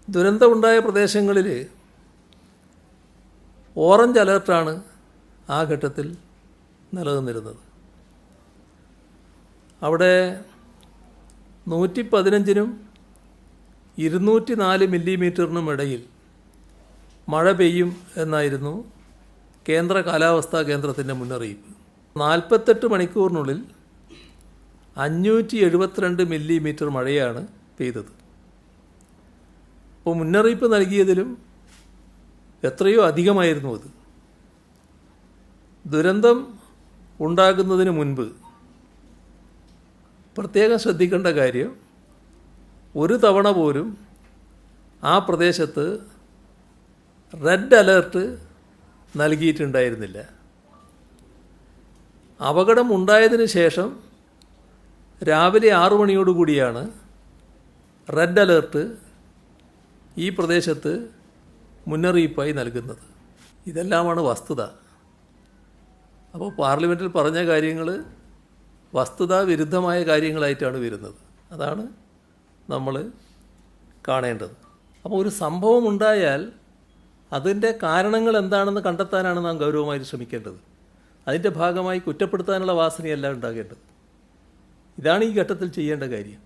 ദുരന്തമുണ്ടായ പ്രദേശങ്ങളിൽ ഓറഞ്ച് അലേർട്ടാണ് ആ ഘട്ടത്തിൽ നിലനിന്നിരുന്നത്. അവിടെ 115-നും 204 മില്ലിമീറ്ററിനും ഇടയിൽ മഴ പെയ്യും എന്നായിരുന്നു കേന്ദ്ര കാലാവസ്ഥാ കേന്ദ്രത്തിൻ്റെ മുന്നറിയിപ്പ്. 48 മണിക്കൂറിനുള്ളിൽ 572 മില്ലിമീറ്റർ മഴയാണ് പെയ്തത്. അപ്പോൾ മുന്നറിയിപ്പ് നൽകിയതിലും എത്രയോ അധികമായിരുന്നു അത്. ദുരന്തം ഉണ്ടാകുന്നതിന് മുൻപ് പ്രത്യേകം ശ്രദ്ധിക്കേണ്ട കാര്യം, ഒരു തവണ പോലും ആ പ്രദേശത്ത് റെഡ് അലേർട്ട് നൽകിയിട്ടുണ്ടായിരുന്നില്ല. അപകടം ഉണ്ടായതിന് ശേഷം രാവിലെ 6 മണിയോടുകൂടിയാണ് റെഡ് അലേർട്ട് ഈ പ്രദേശത്ത് മുന്നറിയിപ്പായി നൽകുന്നത്. ഇതെല്ലാമാണ് വസ്തുത. അപ്പോൾ പാർലമെൻറ്റിൽ പറഞ്ഞ കാര്യങ്ങൾ വസ്തുതാ വിരുദ്ധമായ കാര്യങ്ങളായിട്ടാണ് വരുന്നത്. അതാണ് നമ്മൾ കാണേണ്ടത്. അപ്പോൾ ഒരു സംഭവം ഉണ്ടായാൽ അതിൻ്റെ കാരണങ്ങൾ എന്താണെന്ന് കണ്ടെത്താനാണ് നാം ഗൗരവമായി ശ്രമിക്കേണ്ടത്. അതിൻ്റെ ഭാഗമായി കുറ്റപ്പെടുത്താനുള്ള വാസനയല്ല ഉണ്ടാകേണ്ടത്. ഇതാണ് ഈ ഘട്ടത്തിൽ ചെയ്യേണ്ട കാര്യം.